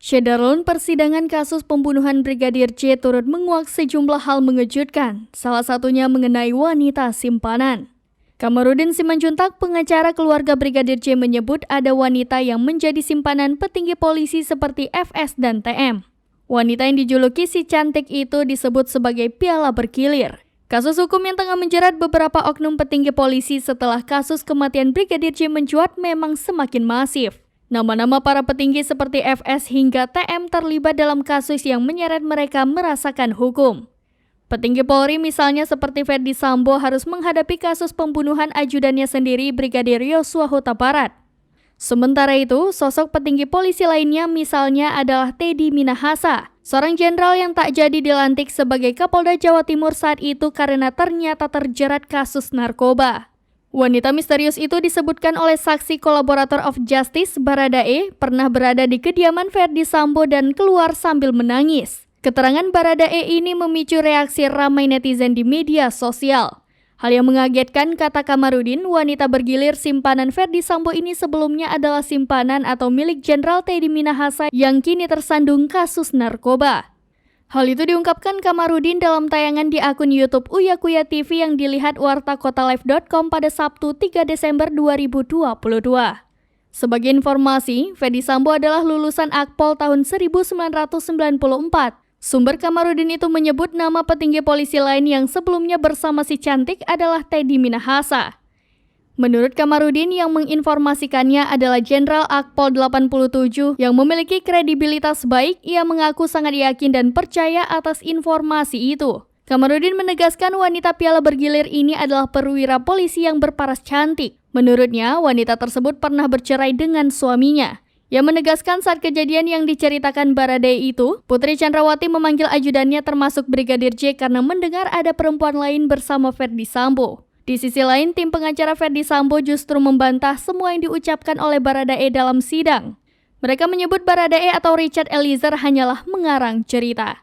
Syederlun persidangan kasus pembunuhan Brigadir J turut menguak sejumlah hal mengejutkan, salah satunya mengenai wanita simpanan. Kamarudin Simanjuntak, pengacara keluarga Brigadir J menyebut ada wanita yang menjadi simpanan petinggi polisi seperti FS dan TM. Wanita yang dijuluki si cantik itu disebut sebagai piala bergilir. Kasus hukum yang tengah menjerat beberapa oknum petinggi polisi setelah kasus kematian Brigadir J mencuat memang semakin masif. Nama-nama para petinggi seperti FS hingga TM terlibat dalam kasus yang menyeret mereka merasakan hukum. Petinggi Polri misalnya seperti Ferdy Sambo harus menghadapi kasus pembunuhan ajudannya sendiri Brigadir Yosua Huta Barat. Sementara itu, sosok petinggi polisi lainnya misalnya adalah Teddy Minahasa, seorang jenderal yang tak jadi dilantik sebagai Kapolda Jawa Timur saat itu karena ternyata terjerat kasus narkoba. Wanita misterius itu disebutkan oleh saksi kolaborator of justice Baradae pernah berada di kediaman Ferdy Sambo dan keluar sambil menangis. Keterangan Baradae ini memicu reaksi ramai netizen di media sosial. Hal yang mengagetkan, kata Kamarudin, wanita bergilir simpanan Ferdy Sambo ini sebelumnya adalah simpanan atau milik Jenderal Teddy Minahasa yang kini tersandung kasus narkoba. Hal itu diungkapkan Kamarudin dalam tayangan di akun YouTube Uya Kuya TV yang dilihat wartakotalive.com pada Sabtu 3 Desember 2022. Sebagai informasi, Ferdy Sambo adalah lulusan Akpol tahun 1994. Sumber Kamarudin itu menyebut nama petinggi polisi lain yang sebelumnya bersama si cantik adalah Teddy Minahasa. Menurut Kamarudin, yang menginformasikannya adalah Jenderal Akpol 87 yang memiliki kredibilitas baik. Ia mengaku sangat yakin dan percaya atas informasi itu. Kamarudin menegaskan wanita piala bergilir ini adalah perwira polisi yang berparas cantik. Menurutnya, wanita tersebut pernah bercerai dengan suaminya. Ia menegaskan saat kejadian yang diceritakan Baradae itu, Putri Chandrawati memanggil ajudannya termasuk Brigadir J karena mendengar ada perempuan lain bersama Ferdy Sambo. Di sisi lain, tim pengacara Ferdy Sambo justru membantah semua yang diucapkan oleh Baradae dalam sidang. Mereka menyebut Baradae atau Richard Eliezer hanyalah mengarang cerita.